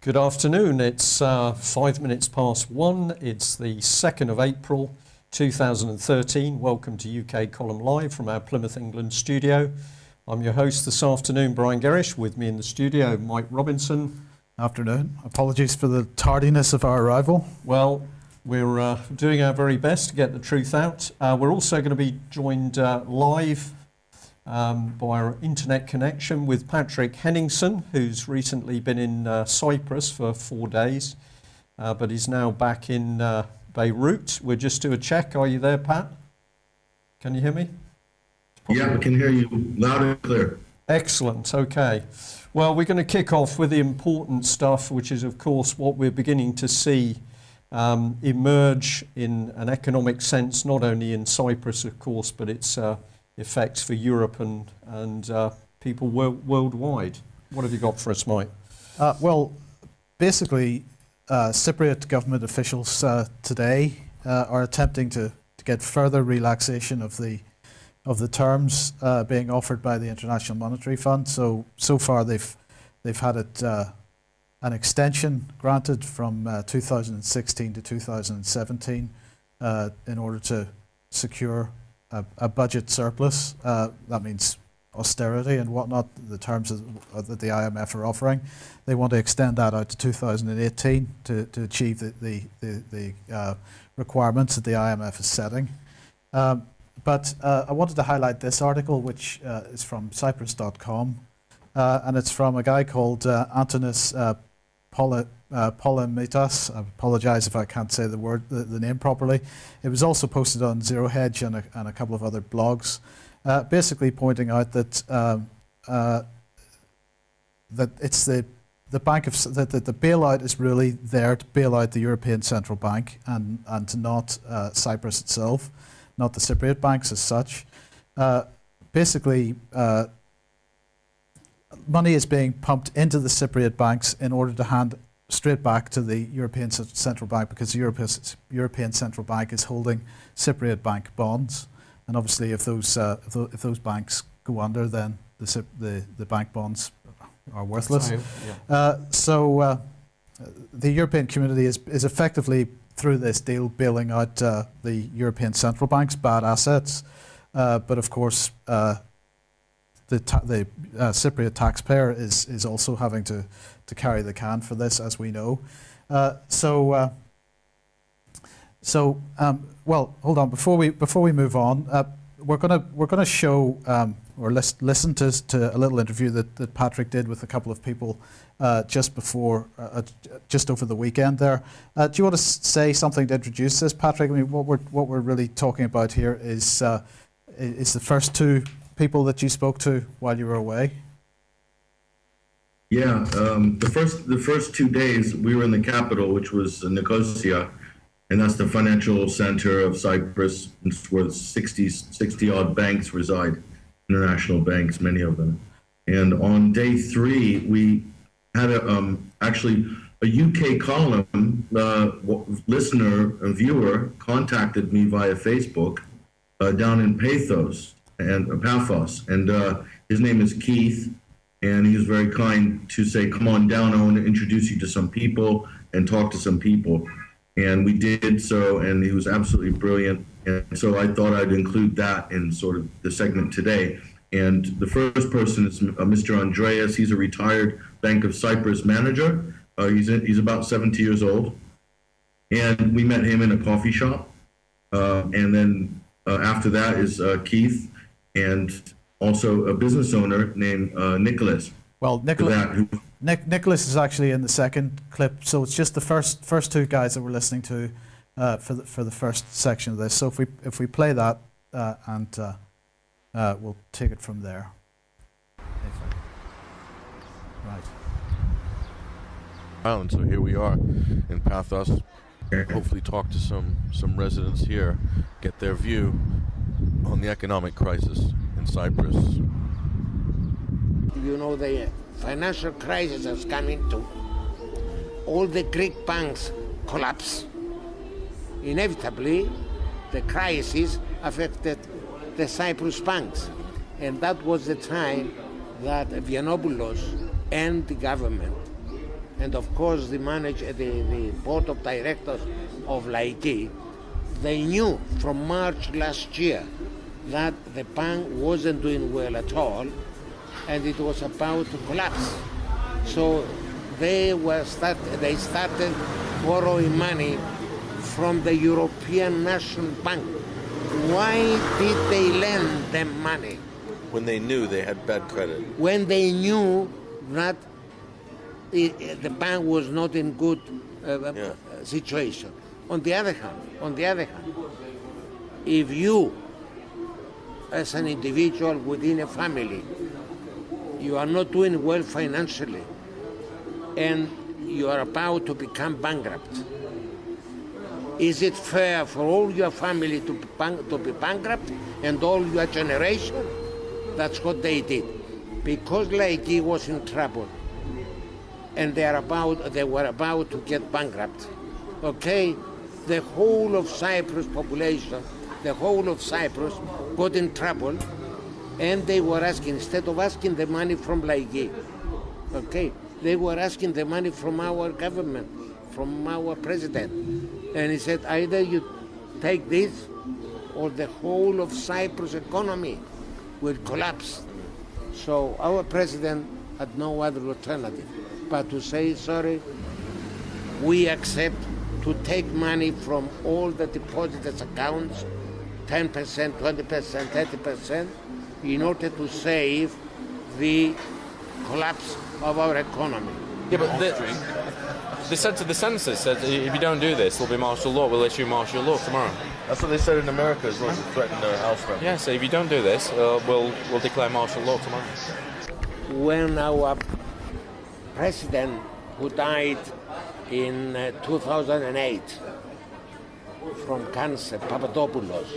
Good afternoon. It's 5 minutes past 1. It's the 2nd of April 2013. Welcome to UK Column Live from our Plymouth, England studio. I'm your host this afternoon, Brian Gerrish. With me in the studio, Mike Robinson. Afternoon. Apologies for the tardiness of our arrival. Well, we're doing our very best to get the truth out. We're also going to be joined live by our internet connection with Patrick Henningsen, who's recently been in Cyprus for 4 days, but he's now back in Beirut. We'll just do a check. Are you there, Pat? Can you hear me? Yeah, I can hear you loud and clear. Excellent. Okay. Well, we're going to kick off with the important stuff, which is, of course, what we're beginning to see emerge in an economic sense, not only in Cyprus, of course, but its effects for Europe and people worldwide. What have you got for us, Mike? Well, basically, Cypriot government officials today are attempting to get further relaxation of the terms being offered by the International Monetary Fund. So far they've had it an extension granted from 2016 to 2017 in order to secure a budget surplus. That means austerity and whatnot, the terms that the IMF are offering. They want to extend that out to 2018 to achieve the requirements that the IMF is setting. But I wanted to highlight this article, which is from Cyprus.com, and it's from a guy called Antonis Polemitas. I apologize if I can't say the name properly. It was also posted on Zero Hedge and a couple of other blogs, basically pointing out that that it's the bailout is really there to bail out the European Central Bank and not Cyprus itself, not the Cypriot banks as such. Basically, money is being pumped into the Cypriot banks in order to hand straight back to the European Central Bank, because the European Central Bank is holding Cypriot bank bonds, and obviously if those banks go under, then the bank bonds are worthless. So the European community is effectively, through this deal, bailing out the European Central Bank's bad assets, but of course the Cypriot taxpayer is also having to carry the can for this, as we know. Well, hold on. Before we move on, we're gonna show or listen to a little interview that Patrick did with a couple of people just over the weekend there. Do you want to say something to introduce this, Patrick? I mean, what we're really talking about here is the first two people that you spoke to while you were away. Yeah, the first 2 days we were in the capital, which was Nicosia, and that's the financial center of Cyprus. It's where 60 odd banks reside, international banks, many of them. And on day 3, we had actually a UK column listener and viewer contacted me via Facebook down in Paphos, and his name is Keith, and he was very kind to say, come on down, I want to introduce you to some people and talk to some people. And we did so, and he was absolutely brilliant. And so I thought I'd include that in sort of the segment today. And the first person is Mr. Andreas. He's a retired Bank of Cyprus manager. He's about 70 years old. And we met him in a coffee shop. And then after that is Keith, and also a business owner named Nicholas. Well, Nicholas is actually in the second clip, so it's just the first two guys that we're listening to for the first section of this. So if we play that and we'll take it from there. Right. Island. So here we are in Paphos. Hopefully talk to some residents here, get their view on the economic crisis in Cyprus. You know, the financial crisis has come into all the Greek banks collapse. Inevitably, the crisis affected the Cyprus banks. And that was the time that Vianopoulos and the government and of course the board of directors of Laiki, they knew from March last year that the bank wasn't doing well at all and it was about to collapse. So they started borrowing money from the European National Bank. Why did they lend them money? When they knew they had bad credit. When they knew that the bank was not in good situation. On the other hand, if you, as an individual within a family, you are not doing well financially, and you are about to become bankrupt, is it fair for all your family to be bankrupt and all your generation? That's what they did. Because Laiki was in trouble and they were about to get bankrupt, okay, the whole of Cyprus population, the whole of Cyprus got in trouble, and they were asking, instead of asking the money from Laiki, okay, they were asking the money from our government, from our president. And he said, either you take this or the whole of Cyprus economy will collapse. So our president had no other alternative but to say, sorry, we accept to take money from all the depositors' accounts, 10%, 20%, 30%, in order to save the collapse of our economy. Yeah, but the census said if you don't do this, there'll be martial law. We'll issue martial law tomorrow. That's what they said in America as well, to threaten the house rent. Yeah, so if you don't do this, we'll declare martial law tomorrow. When our president, who died in 2008 from cancer, Papadopoulos,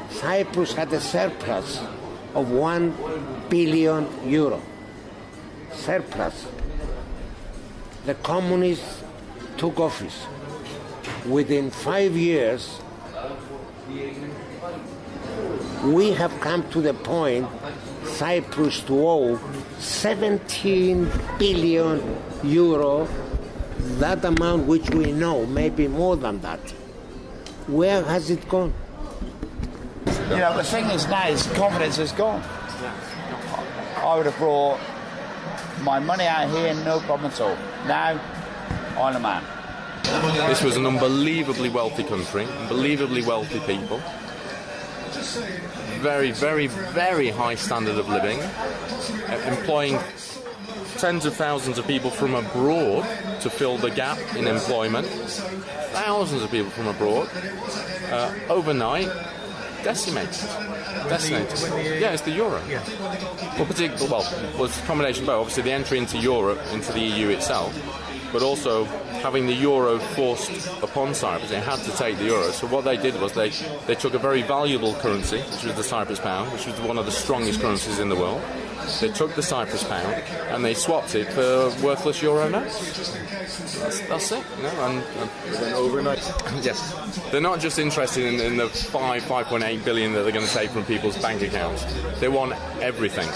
Cyprus had a surplus of €1 billion. Surplus. The communists took office. Within 5 years, we have come to the point, Cyprus to owe 17 billion euro, that amount which we know, maybe more than that. Where has it gone? You know, the thing is now is confidence is gone. I would have brought my money out here, no problem at all. Now, I'm a man. This was an unbelievably wealthy country, unbelievably wealthy people. Very, very, very high standard of living, employing tens of thousands of people from abroad to fill the gap in employment. Thousands of people from abroad. Overnight, decimated. Yeah, it's the euro. Yeah. Well, it was a combination of both. Obviously, the entry into Europe, into the EU itself, but also having the euro forced upon Cyprus. They had to take the euro. So what they did was they took a very valuable currency, which was the Cyprus pound, which was one of the strongest currencies in the world. They took the Cyprus pound and they swapped it for worthless euro notes. That's it. You know, and Overnight. yes, they're not just interested in the 5.8 billion that they're going to take from people's bank accounts. They want everything.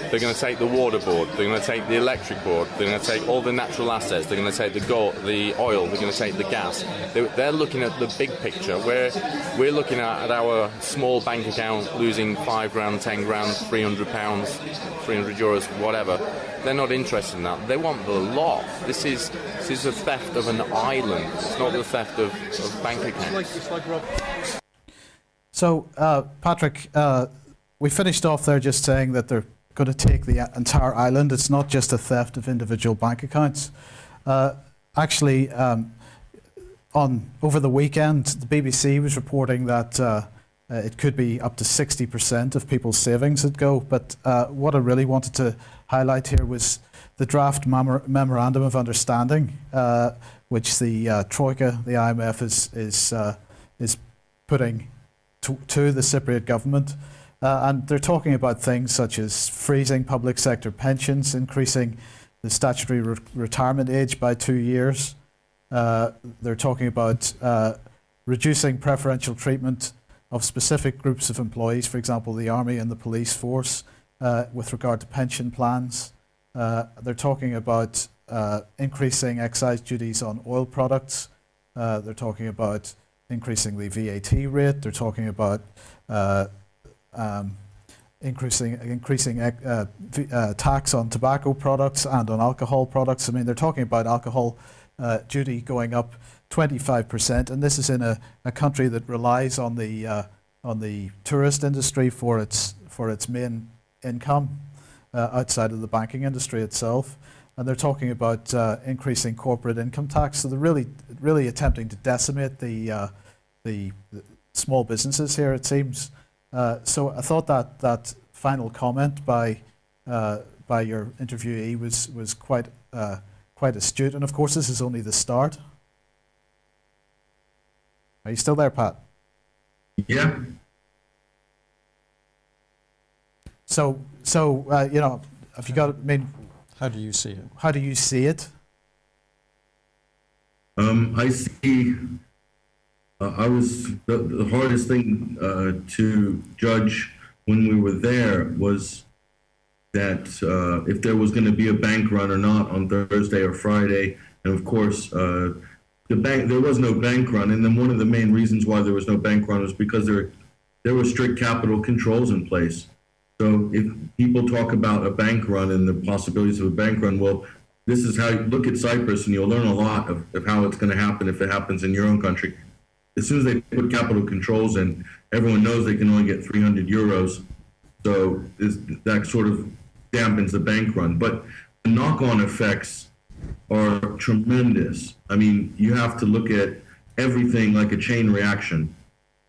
They're going to take the water board, they're going to take the electric board, they're going to take all the natural assets, they're going to take the gold, the oil, they're going to take the gas. They're looking at the big picture, where we're looking at our small bank account losing 5 grand, 10 grand, £300, 300 euros, whatever. They're not interested in that. They want the lot. This is the theft of an island. It's not the theft of bank accounts. It's like Rob. So, Patrick, we finished off there just saying that they're going to take the entire island. It's not just a theft of individual bank accounts. Actually, over the weekend, the BBC was reporting that it could be up to 60% of people's savings that go. But what I really wanted to highlight here was the draft memorandum of understanding, which the Troika, the IMF, is putting to the Cypriot government. And they're talking about things such as freezing public sector pensions, increasing the statutory retirement age by 2 years. They're talking about reducing preferential treatment of specific groups of employees, for example, the army and the police force, with regard to pension plans. They're talking about increasing excise duties on oil products. They're talking about increasing the VAT rate. They're talking about increasing tax on tobacco products and on alcohol products. I mean, they're talking about alcohol duty going up 25%, and this is in a country that relies on the tourist industry for its main income outside of the banking industry itself. And they're talking about increasing corporate income tax. So they're really attempting to decimate the small businesses here, it seems. So I thought that final comment by your interviewee was quite astute. And of course, this is only the start. Are you still there, Pat? Yeah. So you know, have you got? I mean, How do you see it? how do you see it? I see. The hardest thing to judge when we were there was that if there was going to be a bank run or not on Thursday or Friday, and of course there was no bank run, and then one of the main reasons why there was no bank run was because there were strict capital controls in place. So if people talk about a bank run and the possibilities of a bank run, well, this is how you look at Cyprus, and you'll learn a lot of how it's going to happen if it happens in your own country. As soon as they put capital controls in, everyone knows they can only get 300 euros. So that sort of dampens the bank run. But the knock-on effects are tremendous. I mean, you have to look at everything like a chain reaction.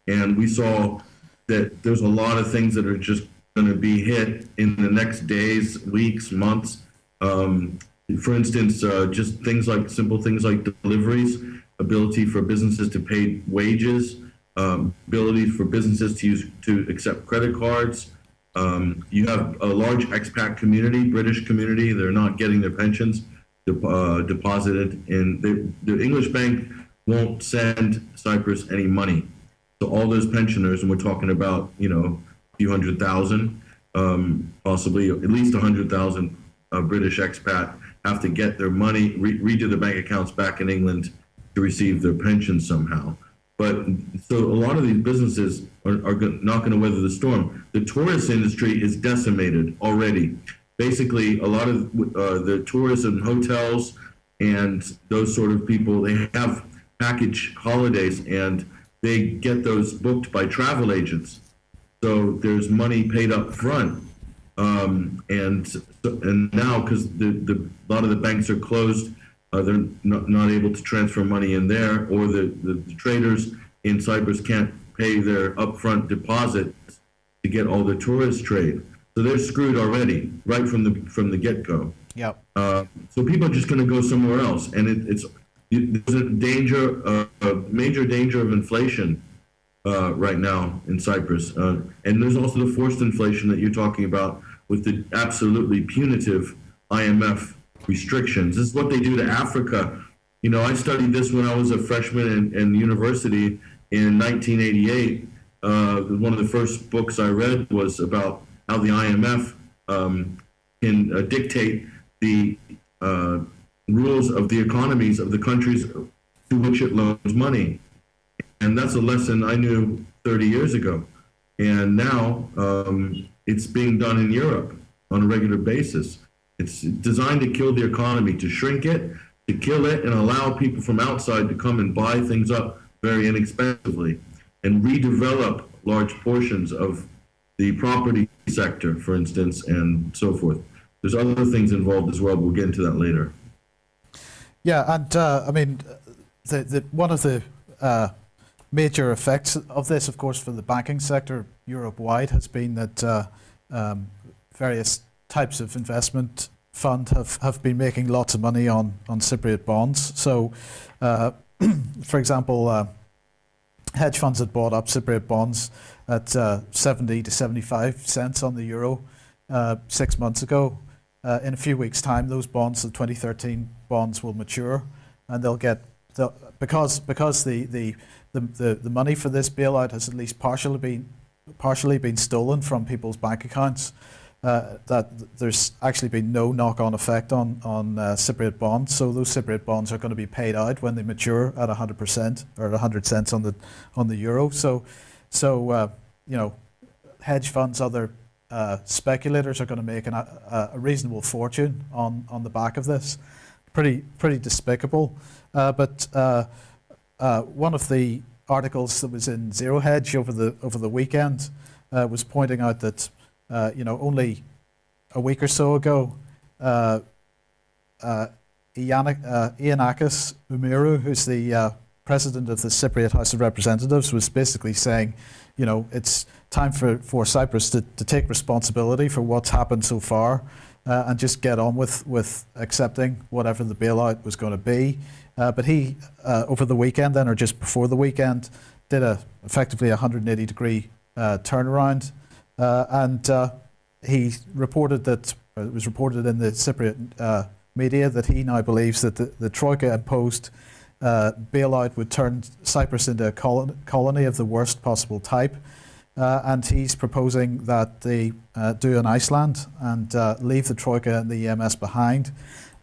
And we saw that there's a lot of things that are just going to be hit in the next days, weeks, months. For instance, just simple things like deliveries, ability for businesses to pay wages, ability for businesses to accept credit cards. You have a large expat community, British community. They're not getting their pensions deposited, and the English bank won't send Cyprus any money. So all those pensioners, and we're talking about a few 100,000, possibly at least 100,000 British expat, have to get their money, redo the bank accounts back in England to receive their pension somehow. But so a lot of these businesses are not going to weather the storm. The tourist industry is decimated already. Basically, a lot of the tourism hotels and those sort of people, they have package holidays, and they get those booked by travel agents. So there's money paid up front. And now, because a lot of the banks are closed, they're not able to transfer money in there, or the traders in Cyprus can't pay their upfront deposit to get all the tourist trade. So they're screwed already, right from the get-go. Yep. So people are just going to go somewhere else, and there's a major danger of inflation right now in Cyprus, and there's also the forced inflation that you're talking about with the absolutely punitive IMF restrictions. This is what they do to Africa. I studied this when I was a freshman in university in 1988. One of the first books I read was about how the IMF can dictate the rules of the economies of the countries to which it loans money. And that's a lesson I knew 30 years ago. And now it's being done in Europe on a regular basis. It's designed to kill the economy, to shrink it, to kill it, and allow people from outside to come and buy things up very inexpensively and redevelop large portions of the property sector, for instance, and so forth. There's other things involved as well, but we'll get into that later. Yeah, and I mean, one of the major effects of this, of course, for the banking sector Europe-wide has been that various types of investment fund have been making lots of money on Cypriot bonds. So, for example, hedge funds had bought up Cypriot bonds at 70 to 75 cents on the euro 6 months ago. In a few weeks' time, those bonds, the 2013 bonds, will mature, and they'll get because the money for this bailout has at least partially been stolen from people's bank accounts. that there's actually been no knock-on effect on Cypriot bonds. So those Cypriot bonds are going to be paid out when they mature at 100% or at 100 cents on the euro. So you know, hedge funds, other speculators are going to make a reasonable fortune on the back of this. Pretty despicable. But one of the articles that was in Zero Hedge over the weekend was pointing out that you know, only a week or so ago, Ianakis Umiru, who's the president of the Cypriot House of Representatives, was basically saying, you know, it's time for Cyprus to take responsibility for what's happened so far and just get on with accepting whatever the bailout was going to be. But he, over the weekend then, or just before the weekend, did effectively a 180-degree turnaround. And he reported that, it was reported in the Cypriot media, that he now believes that the Troika imposed bailout would turn Cyprus into a colony of the worst possible type. And he's proposing that they do an Iceland and leave the Troika and the EMS behind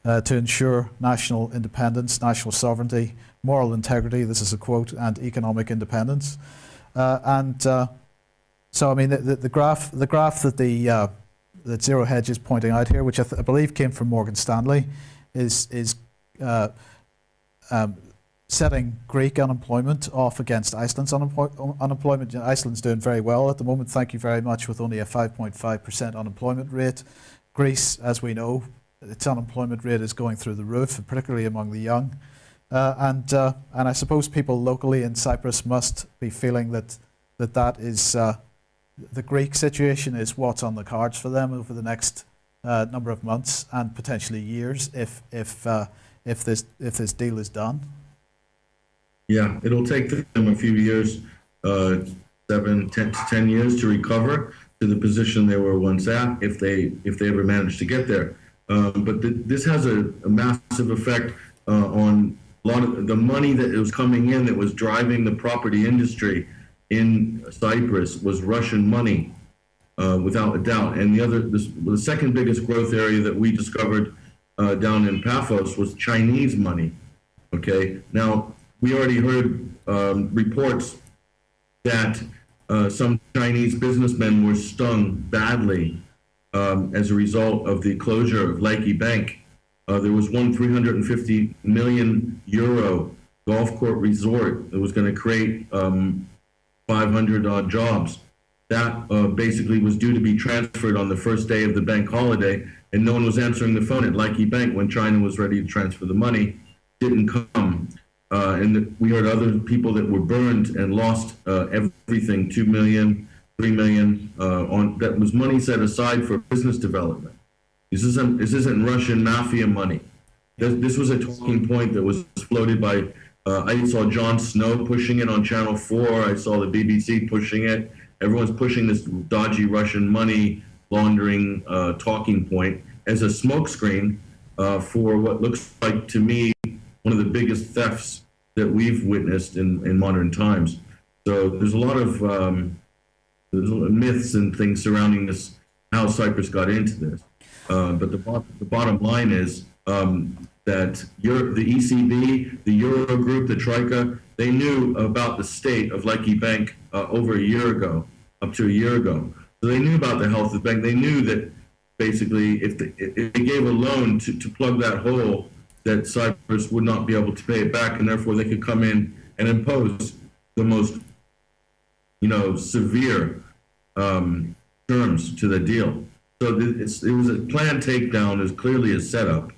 to ensure national independence, national sovereignty, moral integrity, this is a quote, and economic independence. So I mean, the graph that that Zero Hedge is pointing out here, which I believe came from Morgan Stanley, is setting Greek unemployment off against Iceland's unemployment. Iceland's doing very well at the moment, thank you very much, with only a 5.5% unemployment rate. Greece, as we know, its unemployment rate is going through the roof, particularly among the young. And I suppose people locally in Cyprus must be feeling that is the Greek situation is what's on the cards for them over the next number of months and potentially years if this deal is done. Yeah, it'll take them a few years, 10 years to recover to the position they were once at, if they ever manage to get there. But this has a massive effect on a lot of the money that was coming in, that was driving the property industry in Cyprus, was Russian money, without a doubt. And the second biggest growth area that we discovered down in Paphos was Chinese money. Okay, now we already heard reports that some Chinese businessmen were stung badly as a result of the closure of Laiki Bank. There was one 350 million euro golf court resort that was going to create 500 odd jobs. That basically was due to be transferred on the first day of the bank holiday, and no one was answering the phone at Laiki Bank when China was ready to transfer the money. Didn't come. And we heard other people that were burned and lost everything, 2 million, 3 million, that was money set aside for business development. This isn't Russian mafia money. This was a talking point that was floated by, I saw Jon Snow pushing it on Channel 4. I saw the BBC pushing it. Everyone's pushing this dodgy Russian money laundering talking point as a smokescreen for what looks like, to me, one of the biggest thefts that we've witnessed in modern times. So there's a lot of myths and things surrounding this, how Cyprus got into this. But the bottom line is that the ECB, the Eurogroup, the Troika, they knew about the state of Laiki Bank over a year ago, up to a year ago. So they knew about the health of the bank. They knew that basically if they gave a loan to plug that hole, that Cyprus would not be able to pay it back, and therefore they could come in and impose the most, severe terms to the deal. So it was a planned takedown, as clearly a setup.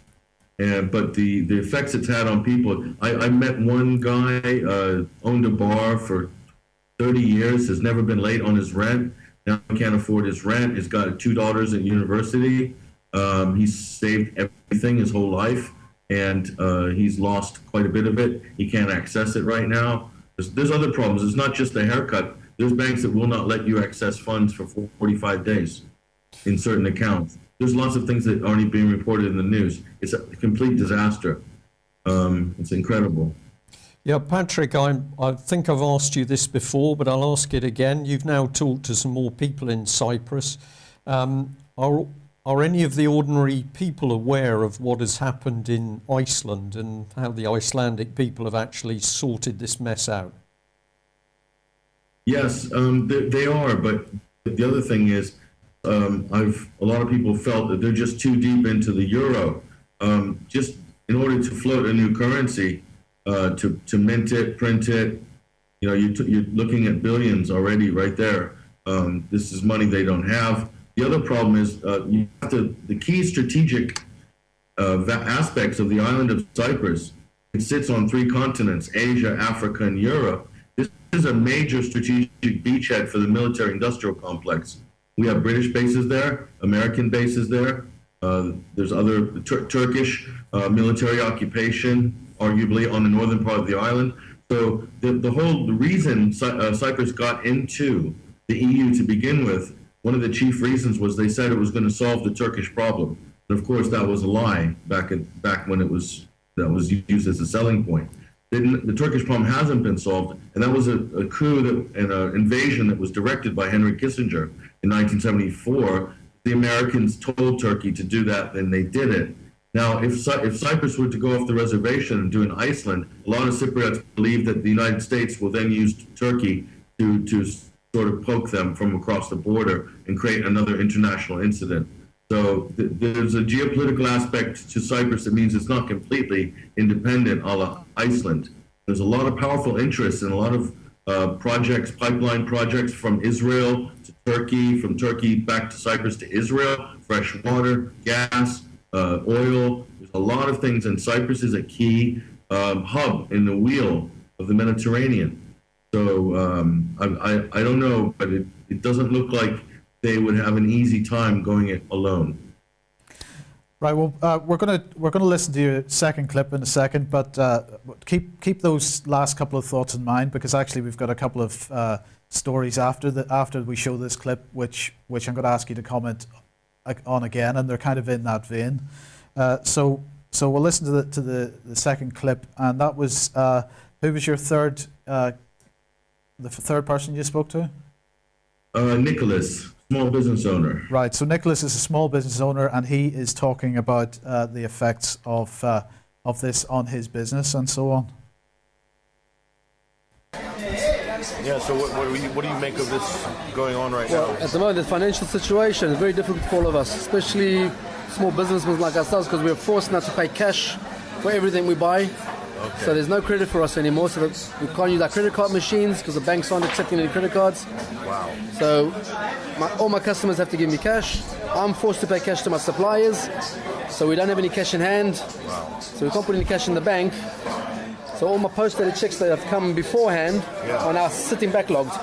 But the effects it's had on people, I met one guy, owned a bar for 30 years, has never been late on his rent, now can't afford his rent, he's got 2 daughters at university, he's saved everything his whole life, and he's lost quite a bit of it. He can't access it right now. There's other problems. It's not just the haircut. There's banks that will not let you access funds for 45 days in certain accounts. There's lots of things that aren't being reported in the news. It's a complete disaster. It's incredible. Yeah, Patrick, I think I've asked you this before, but I'll ask it again. You've now talked to some more people in Cyprus. are any of the ordinary people aware of what has happened in Iceland and how the Icelandic people have actually sorted this mess out? Yes, they are, but the other thing is, a lot of people felt that they're just too deep into the euro. Just in order to float a new currency, to mint it, print it, you're looking at billions already right there. This is money they don't have. The other problem is the key strategic aspects of the island of Cyprus. It sits on 3 continents: Asia, Africa, and Europe. This is a major strategic beachhead for the military-industrial complex. We have British bases there, American bases there. There's other Turkish military occupation, arguably on the northern part of the island. So the reason Cyprus got into the EU to begin with, one of the chief reasons was they said it was going to solve the Turkish problem. And of course, that was a lie back when that was used as a selling point. The Turkish problem hasn't been solved, and that was a coup and an invasion that was directed by Henry Kissinger in 1974. The Americans told Turkey to do that, and they did it. Now, if Cyprus were to go off the reservation and do an Iceland, a lot of Cypriots believe that the United States will then use Turkey to sort of poke them from across the border and create another international incident. So there's a geopolitical aspect to Cyprus that means it's not completely independent a la Iceland. There's a lot of powerful interests and a lot of projects, pipeline projects from Israel to Turkey, from Turkey back to Cyprus to Israel, fresh water, gas, oil. There's a lot of things, and Cyprus is a key hub in the wheel of the Mediterranean. So I don't know, but it doesn't look like they would have an easy time going it alone. Right. Well, we're gonna listen to your second clip in a second, but keep those last couple of thoughts in mind, because actually we've got a couple of stories after we show this clip, which I'm going to ask you to comment on again, and they're kind of in that vein. So we'll listen to the second clip, and that was who was your third person you spoke to? Nicholas, small business owner. Right. So Nicholas is a small business owner, and he is talking about the effects of this on his business and so on. Yeah, so what do you make of this going on right now? At the moment, the financial situation is very difficult for all of us, especially small businessmen like ourselves, because we're forced now to pay cash for everything we buy. Okay. So there's no credit for us anymore, so that we can't use our credit card machines because the banks aren't accepting any credit cards. Wow. So all my customers have to give me cash. I'm forced to pay cash to my suppliers, so we don't have any cash in hand. Wow. So we can't put any cash in the bank. So all my post-dated checks that have come beforehand are now sitting backlogged.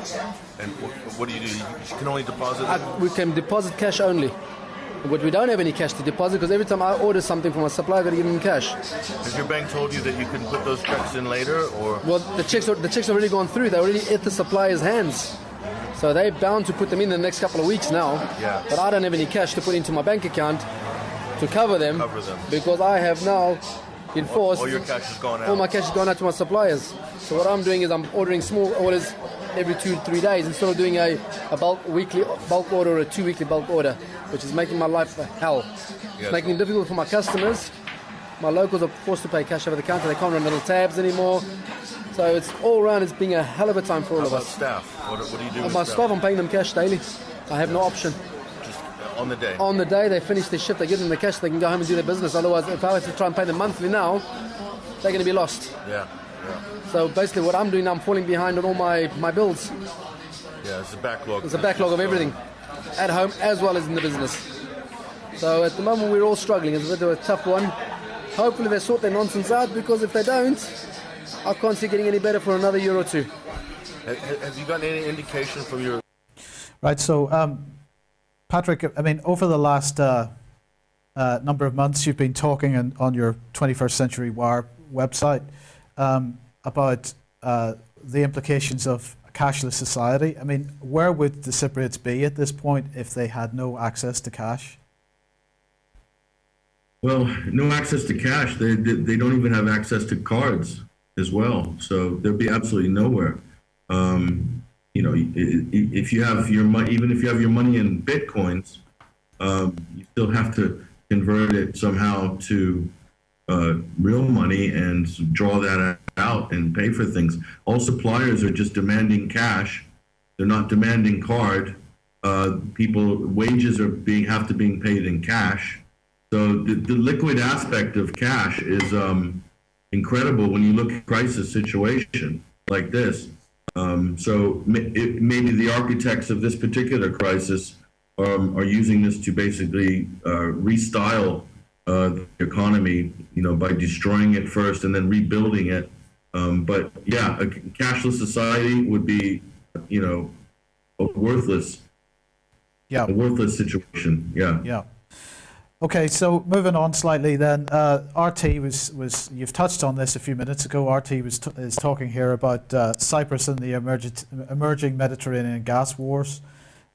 And what do? You can only deposit it? We can deposit cash only. But we don't have any cash to deposit, because every time I order something from a supplier, I've got to give them cash. Has your bank told you that you can put those checks in later, or? Well, the checks are already gone through. They're already at the supplier's hands. So they're bound to put them in the next couple of weeks now. Yeah. But I don't have any cash to put into my bank account to cover them. Because I have now been forced. All your cash has gone out. All my cash has gone out to my suppliers. So what I'm doing is I'm ordering small orders every 2 to 3 days instead of doing a weekly bulk order or a 2 weekly bulk order, which is making my life a hell. It's making it difficult for my customers. My locals are forced to pay cash over the counter. They can't run little tabs anymore. So it's all around, it's being a hell of a time for all of us. Staff? What do you do with My staff, I'm paying them cash daily. I have no option. Just on the day? On the day they finish their shift, they give them the cash, they can go home and do their business. Otherwise, if I have to try and pay them monthly now, they're going to be lost. Yeah. So basically what I'm doing now, I'm falling behind on all my bills. Yeah, it's a backlog. It's a backlog of everything, at home as well as in the business. So at the moment we're all struggling. It's a bit of a tough one. Hopefully they sort their nonsense out, because if they don't, I can't see getting any better for another year or two. Have you gotten any indication from your... Right, so Patrick, I mean, over the last number of months, you've been talking on your 21st Century Wire website about the implications of a cashless society. I mean, where would the Cypriots be at this point if they had no access to cash? Well, no access to cash. They don't even have access to cards as well. So they'll be absolutely nowhere. If you have your money, even if you have your money in bitcoins, you still have to convert it somehow to real money and draw that out and pay for things. All suppliers are just demanding cash. They're not demanding card. Wages are have to be paid in cash. So the liquid aspect of cash is incredible when you look at a crisis situation like this. So maybe the architects of this particular crisis are using this to basically restyle the economy, by destroying it first and then rebuilding it. But yeah, a cashless society would be, a worthless situation. Yeah. Yeah. Okay, so moving on slightly then, RT was you've touched on this a few minutes ago. RT is talking here about Cyprus and the emerging Mediterranean gas wars.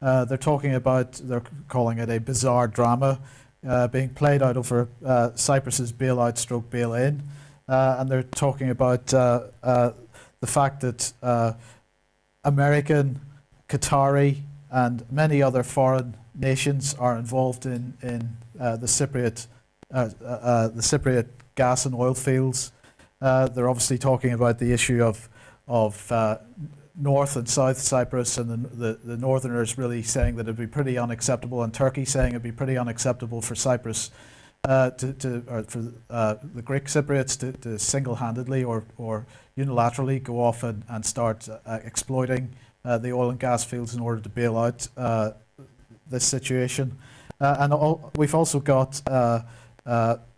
They're calling it a bizarre drama being played out over Cyprus's bailout stroke bail-in, and they're talking about the fact that American, Qatari, and many other foreign nations are involved in the Cypriot gas and oil fields. They're obviously talking about the issue of North and South Cyprus, and the Northerners really saying that it'd be pretty unacceptable, and Turkey saying it'd be pretty unacceptable for Cyprus for the Greek Cypriots to single-handedly or unilaterally go off and start exploiting the oil and gas fields in order to bail out this situation. We've also got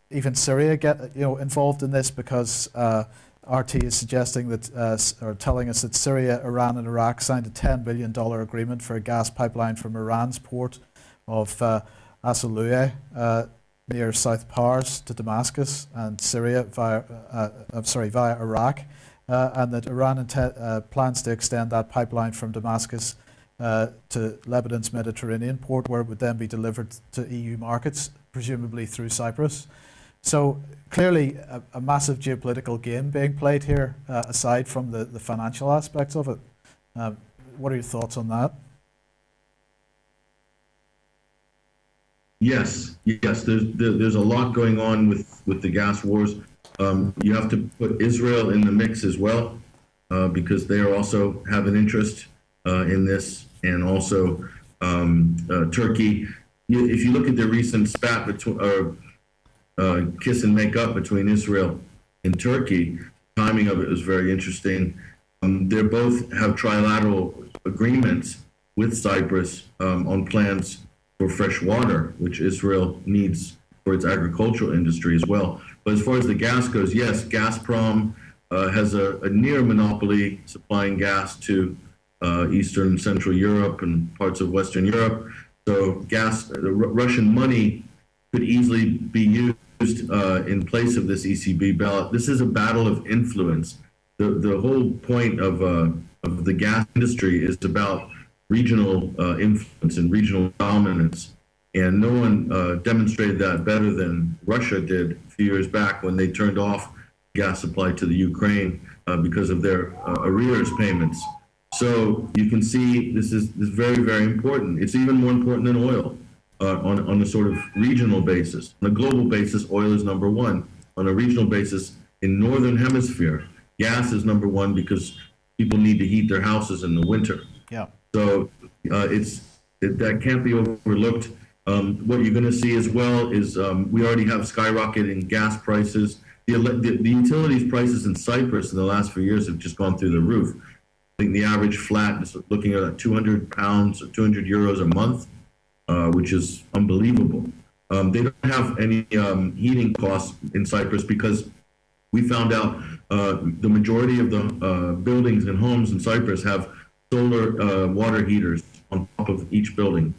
even Syria involved in this, because RT is suggesting that, or telling us that Syria, Iran, and Iraq signed a $10 billion agreement for a gas pipeline from Iran's port of Asalueh near South Pars to Damascus and Syria via Iraq, and that Iran plans to extend that pipeline from Damascus to Lebanon's Mediterranean port, where it would then be delivered to EU markets, presumably through Cyprus. So clearly a massive geopolitical game being played here, aside from the financial aspects of it. What are your thoughts on that? Yes. There's a lot going on with the gas wars. You have to put Israel in the mix as well, because they also have an interest in this, and also Turkey. If you look at the recent spat between kiss and make up between Israel and Turkey, timing of it was very interesting. They both have trilateral agreements with Cyprus on plans for fresh water, which Israel needs for its agricultural industry as well. But as far as the gas goes, yes, Gazprom has a near monopoly supplying gas to Eastern and Central Europe and parts of Western Europe. So the Russian money could easily be used in place of this ECB ballot. This is a battle of influence. The whole point of the gas industry is about regional influence and regional dominance. And no one demonstrated that better than Russia did a few years back when they turned off gas supply to the Ukraine because of their arrears payments. So you can see this is very, very important. It's even more important than oil on a sort of regional basis. On a global basis, oil is number one. On a regional basis, in Northern Hemisphere, gas is number one because people need to heat their houses in the winter. Yeah. So that can't be overlooked. What you're going to see as well is we already have skyrocketing gas prices. The utilities prices in Cyprus in the last few years have just gone through the roof. I think the average flat is looking at 200 pounds or 200 euros a month, which is unbelievable. They don't have any heating costs in Cyprus because we found out the majority of the buildings and homes in Cyprus have solar water heaters on top of each building,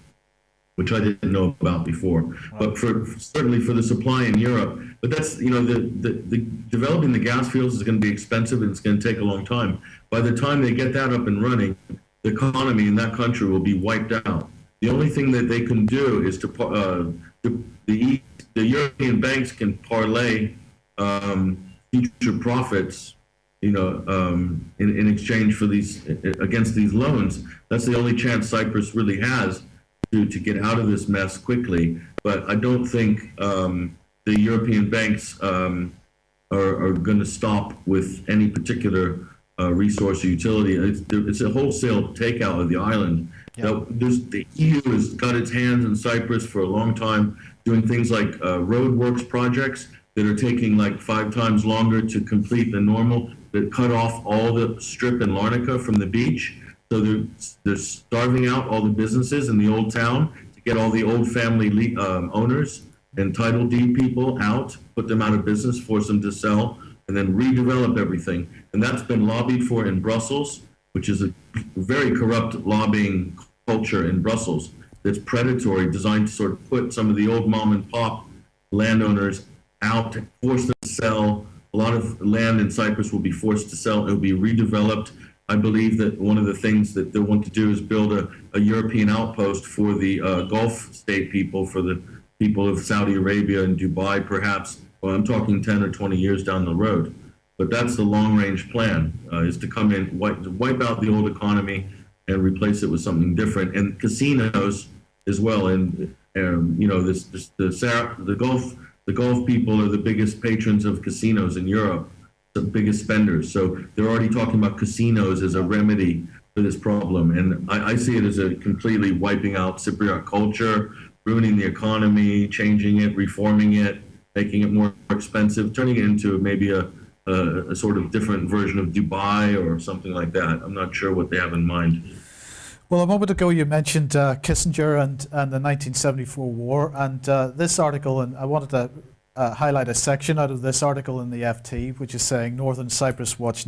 which I didn't know about before. But certainly for the supply in Europe, but that's, the developing the gas fields is going to be expensive and it's going to take a long time. By the time they get that up and running, the economy in that country will be wiped out. The only thing that they can do is the European banks can parlay future profits, in exchange for against these loans. That's the only chance Cyprus really has to get out of this mess quickly. But I don't think the European banks are going to stop with any particular resource or utility. It's a wholesale takeout of the island. Yeah. The EU has got its hands in Cyprus for a long time, doing things like roadworks projects that are taking like 5 times longer to complete than normal, that cut off all the strip in Larnaca from the beach. So they're starving out all the businesses in the old town to get all the old family owners and title deed people out, put them out of business, force them to sell, and then redevelop everything. And that's been lobbied for in Brussels, which is a very corrupt lobbying culture in Brussels that's predatory, designed to sort of put some of the old mom and pop landowners out, force them to sell. A lot of land in Cyprus will be forced to sell. It will be redeveloped. I believe that one of the things that they want to do is build a European outpost for the Gulf state people, for the people of Saudi Arabia and Dubai, perhaps. Well, I'm talking 10 or 20 years down the road. But that's the long-range plan, is to come in, wipe out the old economy and replace it with something different. And casinos as well. And you know, the Gulf people are the biggest patrons of casinos in Europe, the biggest spenders. So they're already talking about casinos as a remedy for this problem. And I see it as a completely wiping out Cypriot culture, ruining the economy, changing it, reforming it, making it more expensive, turning it into maybe a sort of different version of Dubai or something like that. I'm not sure what they have in mind. Well, a moment ago you mentioned Kissinger and the 1974 war, and this article, and I wanted to highlight a section out of this article in the FT, which is saying Northern Cyprus watches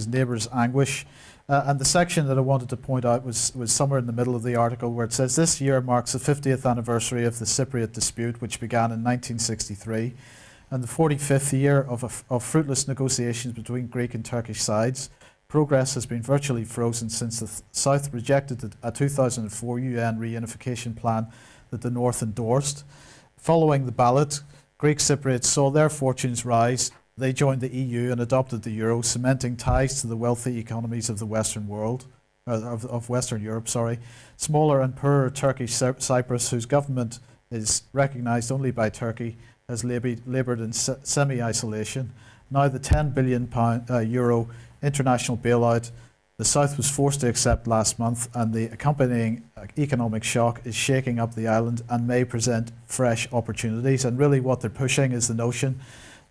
neighbours anguish. And the section that I wanted to point out was somewhere in the middle of the article, where it says this year marks the 50th anniversary of the Cypriot dispute, which began in 1963, and the 45th year of fruitless negotiations between Greek and Turkish sides. Progress has been virtually frozen since the South rejected a 2004 UN reunification plan that the North endorsed. Following the ballot, Greek Cypriots saw their fortunes rise. They joined the EU and adopted the euro, cementing ties to the wealthy economies of the Western world, of Western Europe. Smaller and poorer Turkish Cyprus, whose government is recognised only by Turkey, has laboured in semi-isolation. Now the €10 billion euro international bailout the South was forced to accept last month, and the accompanying economic shock is shaking up the island and may present fresh opportunities. And really what they're pushing is the notion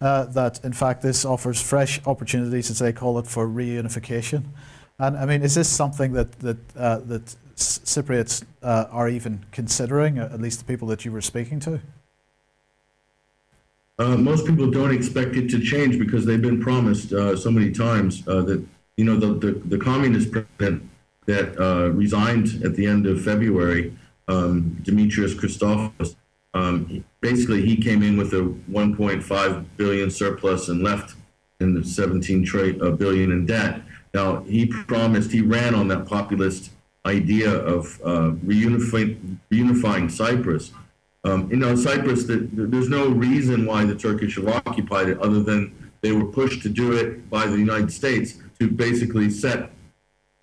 that in fact this offers fresh opportunities, as they call it, for reunification. And I mean, is this something that Cypriots are even considering, at least the people that you were speaking to? Most people don't expect it to change because they've been promised so many times that, you know, the communist president that resigned at the end of February, Demetrius Christopoulos, basically he came in with a 1.5 billion surplus and left in the 17 billion in debt. Now, he ran on that populist idea of reunifying Cyprus. You know, Cyprus, there's no reason why the Turkish have occupied it other than they were pushed to do it by the United States to basically set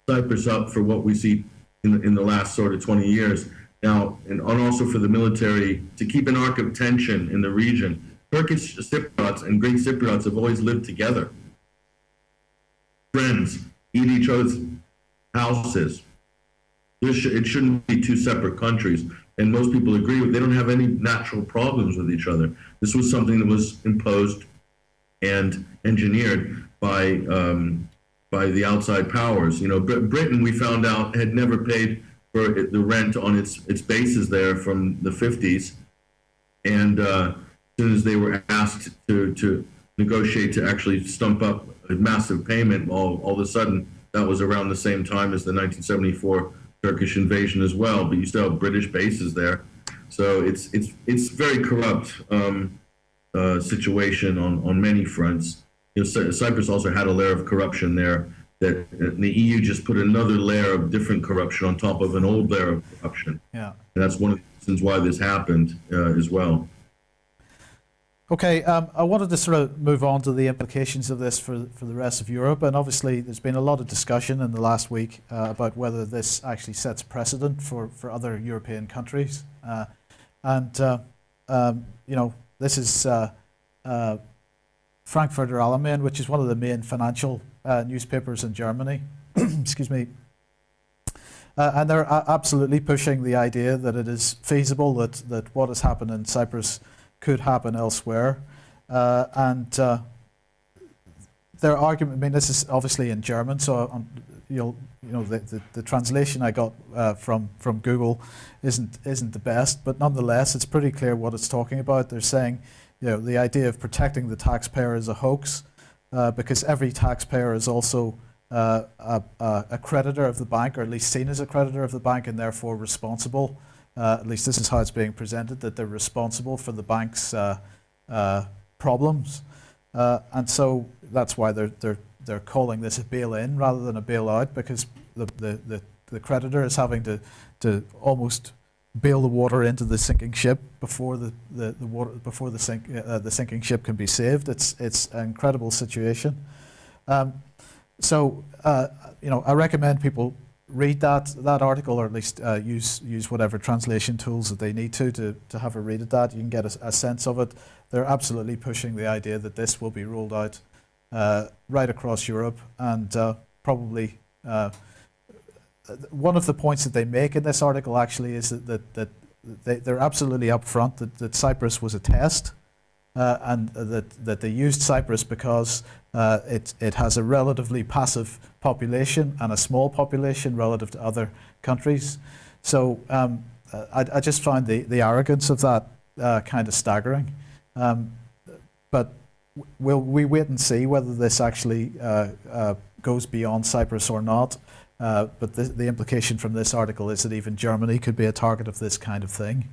Cyprus up for what we see in the last sort of 20 years. Now, and also for the military to keep an arc of tension in the region. Turkish Cypriots and Greek Cypriots have always lived together. Friends, eat each other's houses. It shouldn't be two separate countries. And most people agree they don't have any natural problems with each other. This was something that was imposed and engineered by the outside powers. You know, Britain, we found out, had never paid for the rent on its bases there from the 50s. And as soon as they were asked to negotiate to actually stump up a massive payment, all of a sudden, that was around the same time as the 1974 Turkish invasion as well, but you still have British bases there. So it's very corrupt situation on many fronts. You know, Cyprus also had a layer of corruption there that the EU just put another layer of different corruption on top of an old layer of corruption. Yeah. And that's one of the reasons why this happened as well. Okay, I wanted to sort of move on to the implications of this for the rest of Europe, and obviously there's been a lot of discussion in the last week about whether this actually sets precedent for other European countries, this is Frankfurter Allgemeine, which is one of the main financial newspapers in Germany. Excuse me. And they're absolutely pushing the idea that it is feasible that what has happened in Cyprus could happen elsewhere. Their argument, I mean, this is obviously in German, so the translation I got from Google isn't the best, but nonetheless, it's pretty clear what it's talking about. They're saying, the idea of protecting the taxpayer is a hoax, because every taxpayer is also a creditor of the bank, or at least seen as a creditor of the bank, and therefore responsible. At least this is how it's being presented, that they're responsible for the bank's problems, and so that's why they're calling this a bail-in rather than a bail-out, because the creditor is having to almost bail the water into the sinking ship before the sinking ship can be saved. It's an incredible situation. I recommend people read that article, or at least use whatever translation tools that they need to have a read at that. You can get a sense of it. They're absolutely pushing the idea that this will be rolled out right across Europe, and probably one of the points that they make in this article actually is that they're absolutely upfront that Cyprus was a test, and that they used Cyprus because it has a relatively passive population and a small population relative to other countries. So I just find the arrogance of that kind of staggering. But we wait and see whether this actually goes beyond Cyprus or not. But the implication from this article is that even Germany could be a target of this kind of thing.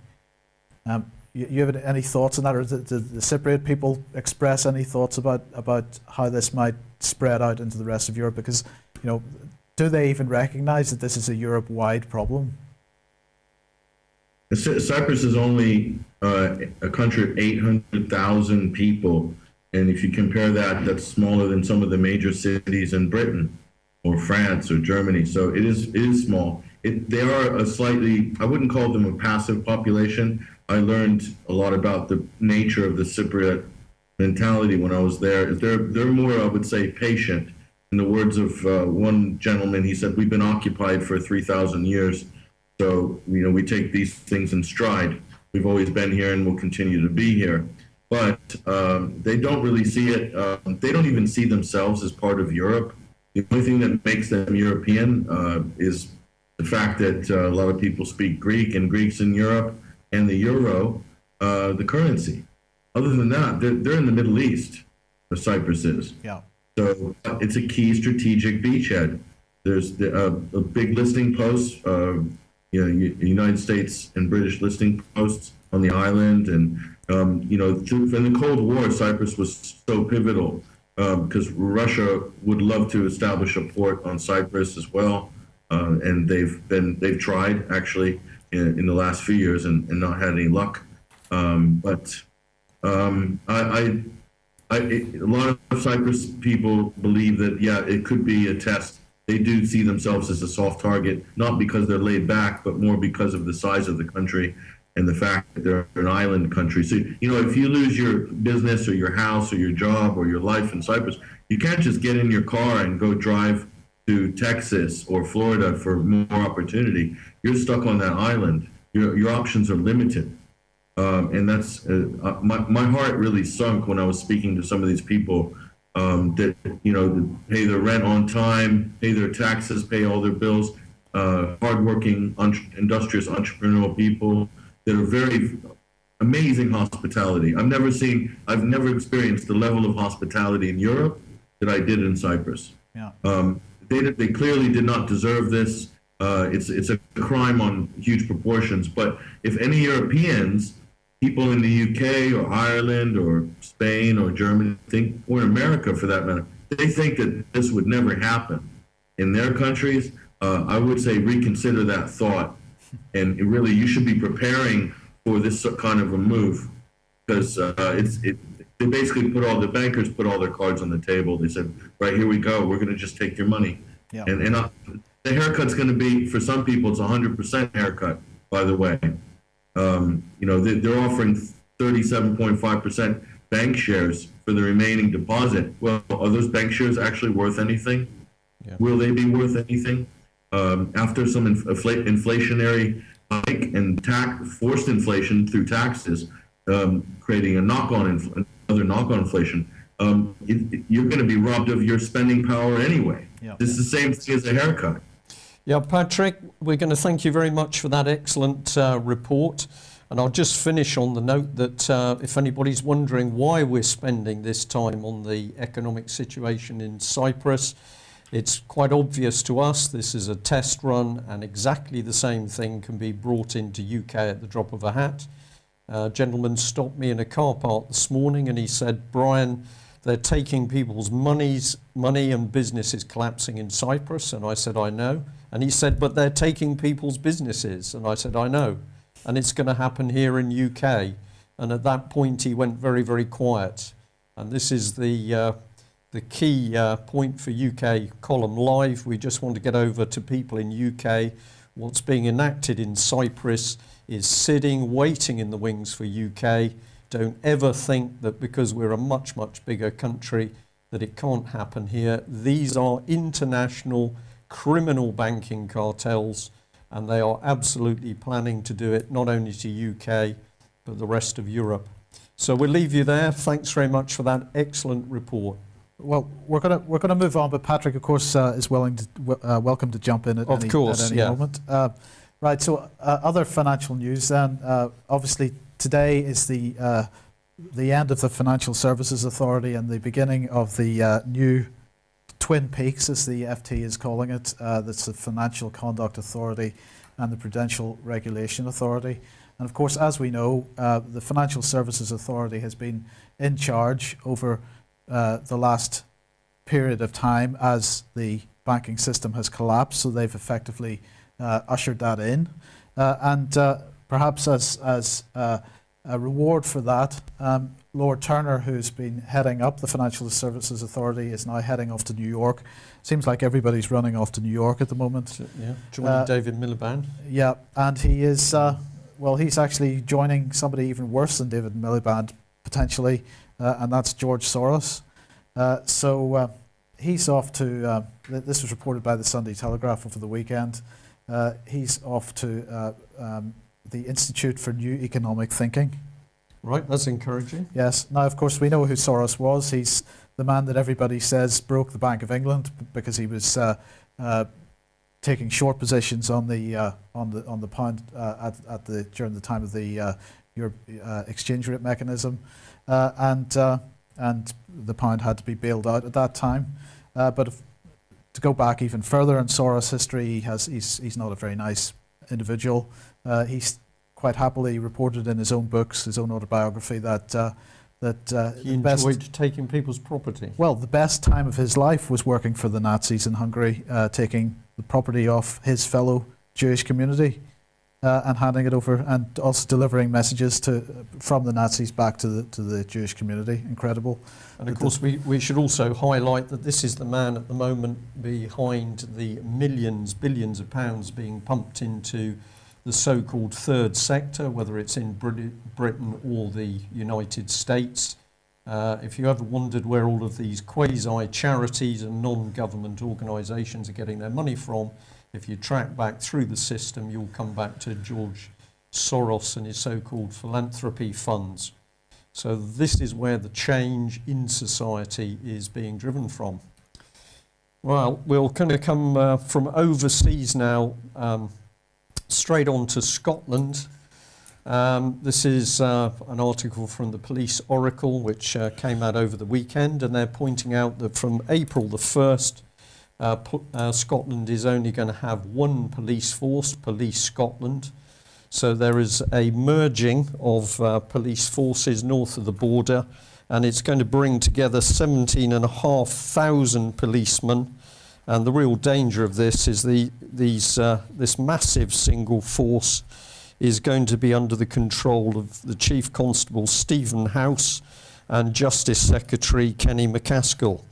You have any thoughts on that, or did the Cypriot people express any thoughts about how this might spread out into the rest of Europe? Because, do they even recognise that this is a Europe-wide problem? Cyprus is only a country of 800,000 people, and if you compare that, that's smaller than some of the major cities in Britain or France or Germany. So it is small. They are a slightly, I wouldn't call them a passive population. I learned a lot about the nature of the Cypriot mentality when I was there. They're more, I would say, patient. In the words of one gentleman, he said, "We've been occupied for 3,000 years. So, we take these things in stride. We've always been here and will continue to be here." But they don't really see it. They don't even see themselves as part of Europe. The only thing that makes them European is the fact that a lot of people speak Greek, and Greeks in Europe, and the euro, the currency. Other than that, they're in the Middle East, where Cyprus is. Yeah. So it's a key strategic beachhead. There's a big listing post, United States and British listing posts on the island, and in the Cold War, Cyprus was so pivotal because Russia would love to establish a port on Cyprus as well, and they've tried actually in the last few years and not had any luck. A lot of Cyprus people believe that, it could be a test. They do see themselves as a soft target, not because they're laid back, but more because of the size of the country and the fact that they're an island country. So, if you lose your business or your house or your job or your life in Cyprus, you can't just get in your car and go drive to Texas or Florida for more opportunity. You're stuck on that island. Your options are limited. And that's my heart really sunk when I was speaking to some of these people that pay their rent on time, pay their taxes, pay all their bills. Hardworking, industrious, entrepreneurial people that are very amazing hospitality. I've never experienced the level of hospitality in Europe that I did in Cyprus. Yeah. They clearly did not deserve this. It's a crime on huge proportions. But if any Europeans, people in the UK or Ireland or Spain or Germany or America for that matter, they think that this would never happen in their countries, I would say reconsider that thought. And really, you should be preparing for this kind of a move. because they basically the bankers put all their cards on the table. They said, right, here we go. We're going to just take your money. Yeah. And the haircut's going to be, for some people, it's 100% haircut, by the way. They're offering 37.5% bank shares for the remaining deposit. Well, are those bank shares actually worth anything? Yeah. Will they be worth anything? After some inflationary hike and forced inflation through taxes, creating another knock-on inflation, you're going to be robbed of your spending power anyway. Yeah. This is the same thing as a haircut. Yeah, Patrick, we're going to thank you very much for that excellent report. And I'll just finish on the note that if anybody's wondering why we're spending this time on the economic situation in Cyprus, it's quite obvious to us. This is a test run, and exactly the same thing can be brought into UK at the drop of a hat. A gentleman stopped me in a car park this morning and he said, Brian, they're taking people's money and business is collapsing in Cyprus. And I said, I know. And he said, but they're taking people's businesses. And I said, I know. And it's going to happen here in UK. And at that point, he went very, very quiet. And this is the key point for UK Column Live. We just want to get over to people in UK. What's being enacted in Cyprus is sitting, waiting in the wings for UK. Don't ever think that because we're a much, much bigger country that it can't happen here. These are international criminal banking cartels, and they are absolutely planning to do it not only to UK, but the rest of Europe. So we'll leave you there. Thanks very much for that excellent report. Well, we're gonna move on, but Patrick, of course, is welcome to jump in at any moment. Right. So, other financial news. Then, obviously, today is the end of the Financial Services Authority and the beginning of the new Twin Peaks, as the FT is calling it. That's the Financial Conduct Authority and the Prudential Regulation Authority. And of course, as we know, the Financial Services Authority has been in charge over the last period of time as the banking system has collapsed. So they've effectively ushered that in, and perhaps as a reward for that, Lord Turner, who's been heading up the Financial Services Authority, is now heading off to New York. Seems like everybody's running off to New York at the moment. Yeah, joining David Miliband. Yeah, and he is he's actually joining somebody even worse than David Miliband potentially, and that's George Soros. So he's off to. This was reported by the Sunday Telegraph over the weekend. He's off to the Institute for New Economic Thinking. Right, that's encouraging. Yes. Now, of course, we know who Soros was. He's the man that everybody says broke the Bank of England because he was taking short positions on the pound during the time of the exchange rate mechanism, and the pound had to be bailed out at that time. But to go back even further in Soros' history, he's not a very nice individual. He's quite happily reported in his own books, his own autobiography, that he enjoyed taking people's property. Well, the best time of his life was working for the Nazis in Hungary, taking the property off his fellow Jewish community and handing it over, and also delivering messages from the Nazis back to the Jewish community. Incredible. And of course, we should also highlight that this is the man at the moment behind the billions of pounds being pumped into the so-called third sector, whether it's in Britain or the United States. If you ever wondered where all of these quasi-charities and non-government organisations are getting their money from, if you track back through the system, you'll come back to George Soros and his so-called philanthropy funds. So this is where the change in society is being driven from. Well, we're going to come from overseas now, straight on to Scotland. This is an article from the Police Oracle, which came out over the weekend, and they're pointing out that from April the 1st, Scotland is only going to have one police force, Police Scotland. So there is a merging of police forces north of the border, and it's going to bring together 17,500 policemen. And the real danger of this is this massive single force is going to be under the control of the Chief Constable Stephen House and Justice Secretary Kenny McCaskill.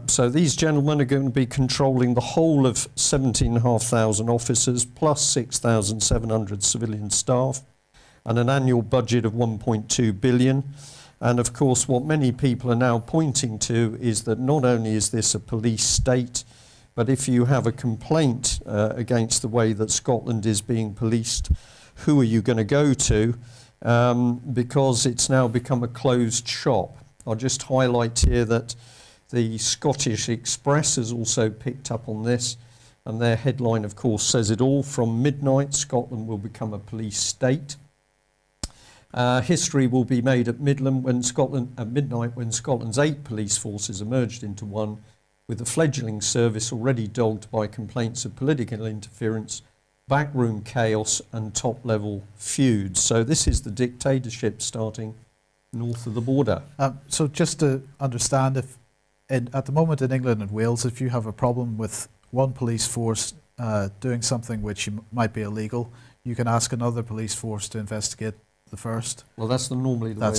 So these gentlemen are going to be controlling the whole of 17,500 officers plus 6,700 civilian staff and an annual budget of 1.2 billion. And of course, what many people are now pointing to is that not only is this a police state, but if you have a complaint against the way that Scotland is being policed, who are you going to go to? Because it's now become a closed shop. I'll just highlight here that the Scottish Express has also picked up on this, and their headline, of course, says it all. From midnight, Scotland will become a police state. History will be made at midnight when Scotland's 8 police forces emerged into one, with the fledgling service already dogged by complaints of political interference, backroom chaos and top-level feuds. So this is the dictatorship starting north of the border. So just to understand, at the moment in England and Wales, if you have a problem with one police force doing something which might be illegal, you can ask another police force to investigate the first. Well, that's normally the way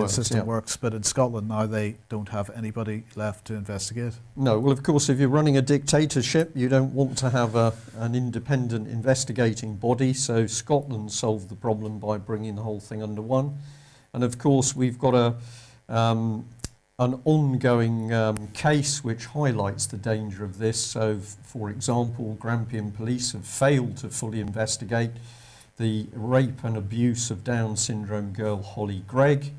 the system works. But in Scotland now, they don't have anybody left to investigate. No, well, of course, if you're running a dictatorship, you don't want to have an independent investigating body. So Scotland solved the problem by bringing the whole thing under one. And of course, we've got an ongoing case which highlights the danger of this. So, for example, Grampian police have failed to fully investigate the rape and abuse of Down syndrome girl Holly Gregg.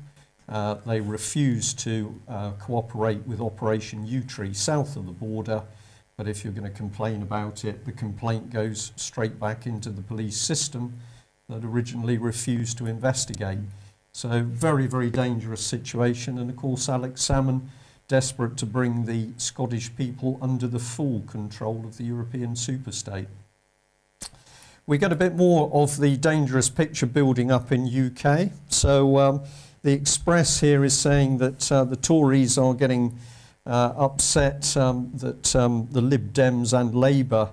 They refuse to cooperate with Operation U-Tree south of the border, but if you're going to complain about it, the complaint goes straight back into the police system that originally refused to investigate. So very, very dangerous situation. And of course, Alex Salmond, desperate to bring the Scottish people under the full control of the European superstate. We get a bit more of the dangerous picture building up in UK. So the Express here is saying that the Tories are getting upset that the Lib Dems and Labour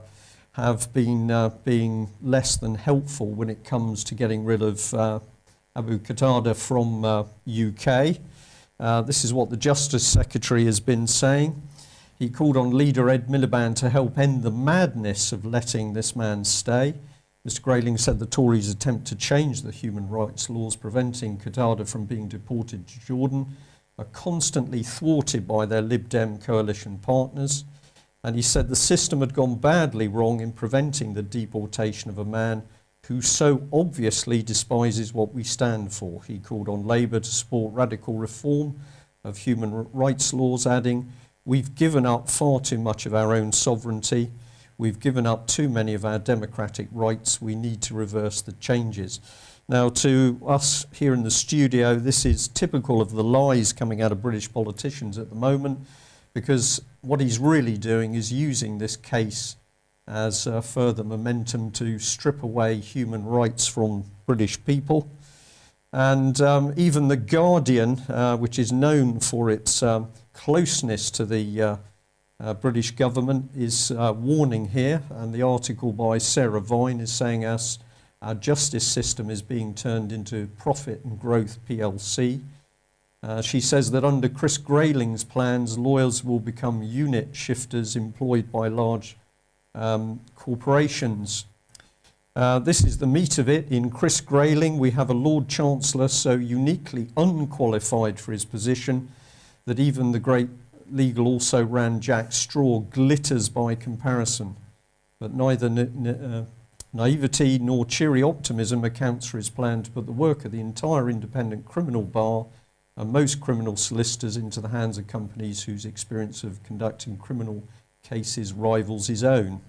have been being less than helpful when it comes to getting rid of Abu Qatada from UK. This is what the Justice Secretary has been saying. He called on leader Ed Miliband to help end the madness of letting this man stay. Mr Grayling said the Tories' attempt to change the human rights laws preventing Qatada from being deported to Jordan are constantly thwarted by their Lib Dem coalition partners. And he said the system had gone badly wrong in preventing the deportation of a man who so obviously despises what we stand for. He called on Labour to support radical reform of human rights laws, adding, "We've given up far too much of our own sovereignty. We've given up too many of our democratic rights. We need to reverse the changes." Now, to us here in the studio, this is typical of the lies coming out of British politicians at the moment, because what he's really doing is using this case as further momentum to strip away human rights from British people. And even The Guardian, which is known for its closeness to the British government, is warning here. And the article by Sarah Vine is saying our justice system is being turned into profit and growth PLC. She says that under Chris Grayling's plans, lawyers will become unit shifters employed by large corporations. This is the meat of it. In Chris Grayling, we have a Lord Chancellor so uniquely unqualified for his position that even the great legal also ran Jack Straw glitters by comparison. But neither naivety nor cheery optimism accounts for his plan to put the work of the entire independent criminal bar and most criminal solicitors into the hands of companies whose experience of conducting criminal cases rivals his own.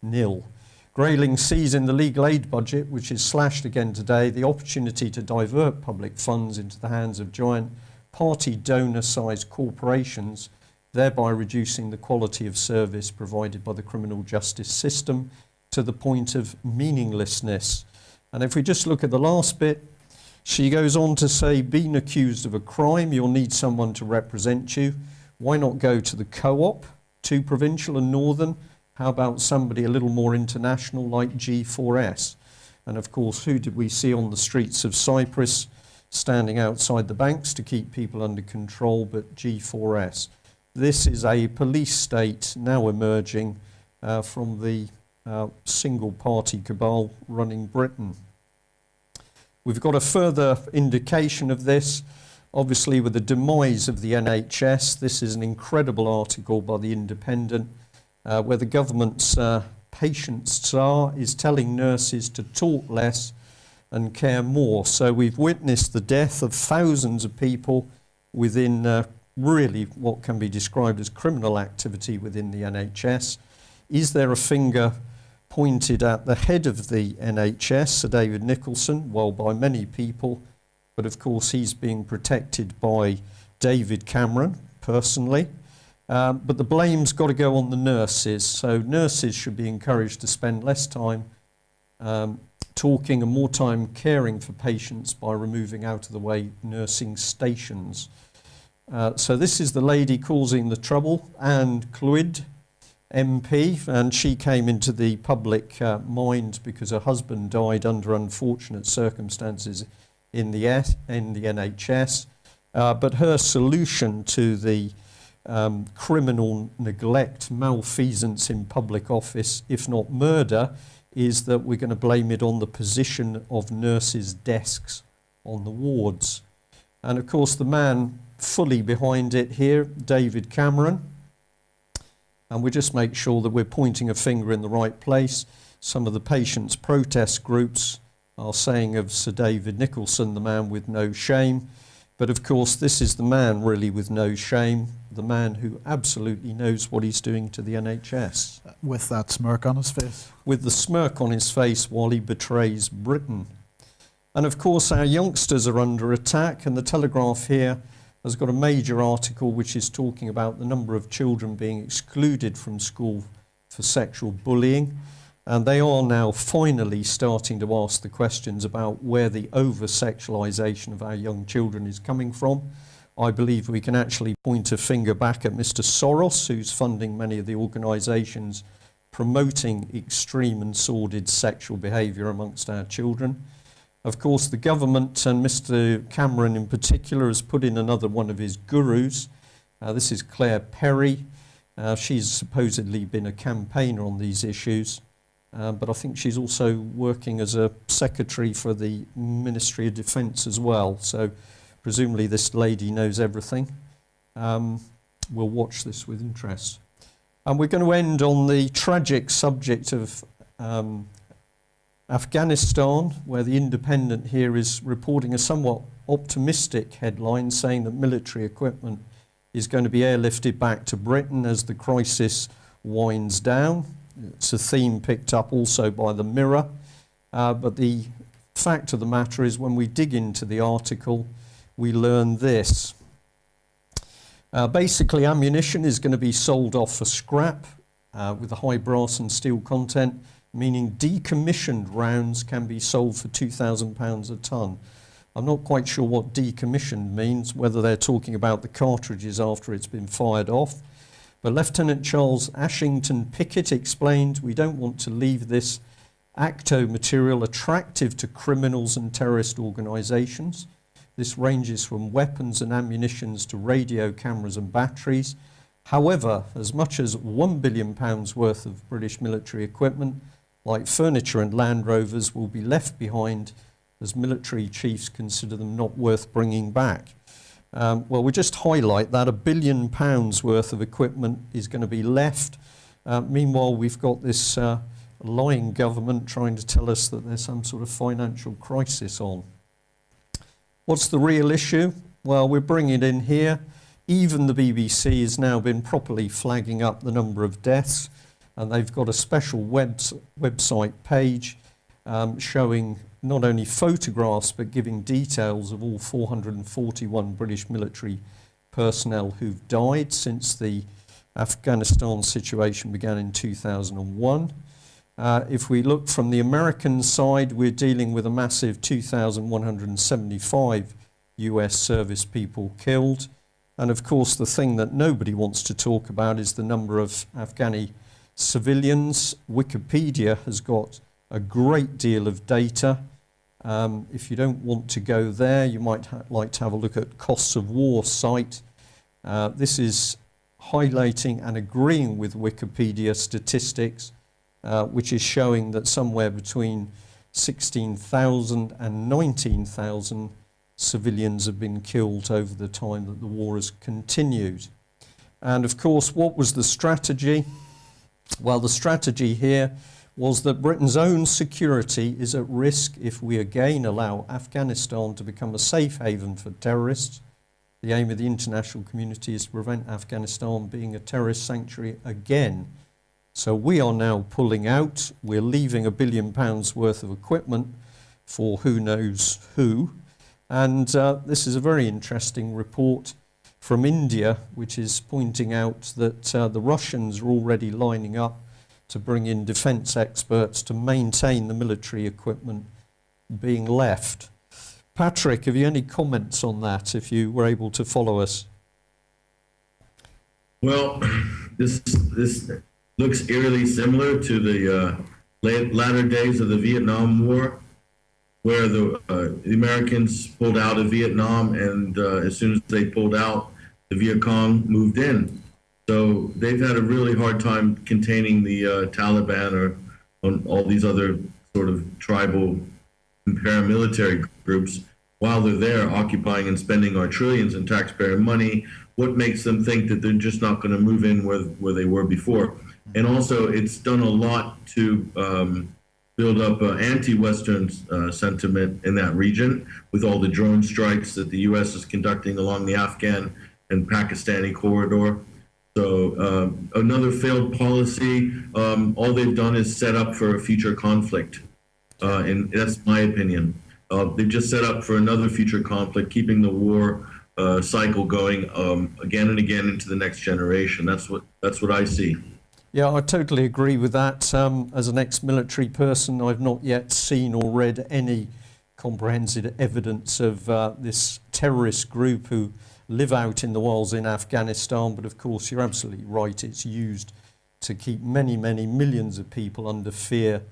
Nil. Grayling sees in the legal aid budget, which is slashed again today, the opportunity to divert public funds into the hands of giant party donor-sized corporations, thereby reducing the quality of service provided by the criminal justice system to the point of meaninglessness. And if we just look at the last bit, she goes on to say, being accused of a crime, you'll need someone to represent you. Why not go to the Co-op? Too provincial and northern? How about somebody a little more international like G4S? And of course, who did we see on the streets of Cyprus standing outside the banks to keep people under control but G4S? This is a police state now emerging from the single party cabal running Britain. We've got a further indication of this, obviously with the demise of the NHS. This is an incredible article by The Independent where the government's patient star is telling nurses to talk less and care more. So we've witnessed the death of thousands of people within really what can be described as criminal activity within the NHS. Is there a finger pointed at the head of the NHS, Sir David Nicholson? Well, by many people, but of course he's being protected by David Cameron personally. But the blame's got to go on the nurses. So nurses should be encouraged to spend less time talking and more time caring for patients by removing out of the way nursing stations. So this is the lady causing the trouble, Anne Clwyd, MP, and she came into the public mind because her husband died under unfortunate circumstances in the NHS. But her solution to the criminal neglect, malfeasance in public office, if not murder, is that we're going to blame it on the position of nurses' desks on the wards. And of course the man fully behind it here, David Cameron. And we just make sure that we're pointing a finger in the right place. Some of the patients' protest groups are saying of Sir David Nicholson, the man with no shame. But of course, this is the man really with no shame, the man who absolutely knows what he's doing to the NHS. With that smirk on his face. With the smirk on his face while he betrays Britain. And of course, our youngsters are under attack, and the Telegraph here has got a major article which is talking about the number of children being excluded from school for sexual bullying. And they are now finally starting to ask the questions about where the over-sexualisation of our young children is coming from. I believe we can actually point a finger back at Mr. Soros, who's funding many of the organisations promoting extreme and sordid sexual behaviour amongst our children. Of course, the government, and Mr. Cameron in particular, has put in another one of his gurus. This is Claire Perry. She's supposedly been a campaigner on these issues. But I think she's also working as a secretary for the Ministry of Defence as well. So presumably this lady knows everything. We'll watch this with interest. And we're going to end on the tragic subject of Afghanistan, where The Independent here is reporting a somewhat optimistic headline saying that military equipment is going to be airlifted back to Britain as the crisis winds down. It's a theme picked up also by the Mirror. But the fact of the matter is, when we dig into the article, we learn this. Basically, ammunition is going to be sold off for scrap with a high brass and steel content, meaning decommissioned rounds can be sold for £2,000 a tonne. I'm not quite sure what decommissioned means, whether they're talking about the cartridges after it's been fired off. But Lieutenant Charles Ashington Pickett explained, we don't want to leave this ACTO material attractive to criminals and terrorist organisations. This ranges from weapons and ammunitions to radio cameras and batteries. However, as much as £1 billion worth of British military equipment, like furniture and Land Rovers, will be left behind as military chiefs consider them not worth bringing back. Well, we just highlight that £1 billion worth of equipment is going to be left. Meanwhile, we've got this lying government trying to tell us that there's some sort of financial crisis on. What's the real issue? Well, we're bringing it in here. Even the BBC has now been properly flagging up the number of deaths, and they've got a special website page showing not only photographs but giving details of all 441 British military personnel who've died since the Afghanistan situation began in 2001. If we look from the American side, we're dealing with a massive 2,175 US service people killed. And of course, the thing that nobody wants to talk about is the number of Afghani civilians. Wikipedia has got a great deal of data. If you don't want to go there, you might like to have a look at Costs of War site. This is highlighting and agreeing with Wikipedia statistics, which is showing that somewhere between 16,000 and 19,000 civilians have been killed over the time that the war has continued. And of course, what was the strategy? Well, the strategy here was that Britain's own security is at risk if we again allow Afghanistan to become a safe haven for terrorists. The aim of the international community is to prevent Afghanistan being a terrorist sanctuary again. So we are now pulling out. We're leaving £1 billion worth of equipment for who knows who. And this is a very interesting report from India, which is pointing out that the Russians are already lining up to bring in defence experts to maintain the military equipment being left. Patrick, have you any comments on that, if you were able to follow us? Well, this looks eerily similar to the latter days of the Vietnam War, where the Americans pulled out of Vietnam, and as soon as they pulled out, the Viet Cong moved in. So they've had a really hard time containing the Taliban or all these other sort of tribal paramilitary groups while they're there occupying and spending our trillions in taxpayer money. What makes them think that they're just not going to move in where they were before? And also, it's done a lot to build up anti-Western sentiment in that region with all the drone strikes that the U.S. is conducting along the Afghan and Pakistani corridor. So another failed policy. All they've done is set up for a future conflict, and that's my opinion. They've just set up for another future conflict, keeping the war cycle going again and again into the next generation. That's what I see. Yeah, I totally agree with that. As an ex-military person, I've not yet seen or read any comprehensive evidence of this terrorist group who live out in the wilds in Afghanistan. But of course, you're absolutely right. It's used to keep many, many millions of people under fear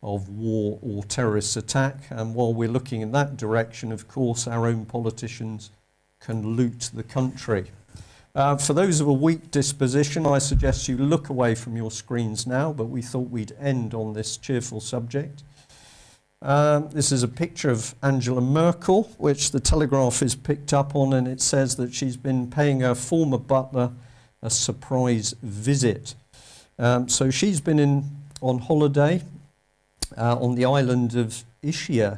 of war or terrorist attack. And while we're looking in that direction, of course, our own politicians can loot the country. For those of a weak disposition, I suggest you look away from your screens now, but we thought we'd end on this cheerful subject. This is a picture of Angela Merkel, which the Telegraph has picked up on, and it says that she's been paying her former butler a surprise visit. So she's been on holiday on the island of Ischia,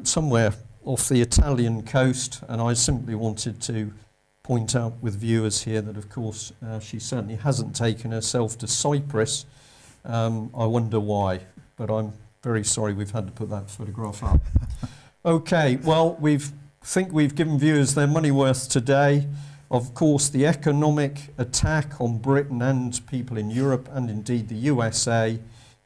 somewhere off the Italian coast, and I simply wanted to point out with viewers here that, of course, she certainly hasn't taken herself to Cyprus. I wonder why, but I'm very sorry we've had to put that photograph up. Okay, well, think we've given viewers their money worth today. Of course, the economic attack on Britain and people in Europe and indeed the USA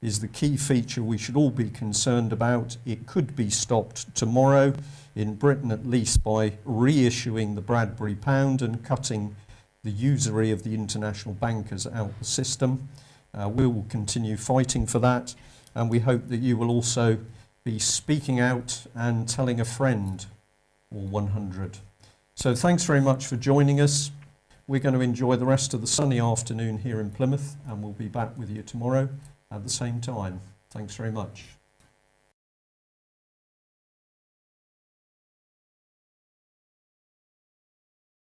is the key feature we should all be concerned about. It could be stopped tomorrow, in Britain at least, by reissuing the Bradbury pound and cutting the usury of the international bankers out the system. We will continue fighting for that, and we hope that you will also be speaking out and telling a friend or 100. So thanks very much for joining us. We're going to enjoy the rest of the sunny afternoon here in Plymouth, and we'll be back with you tomorrow at the same time. Thanks very much.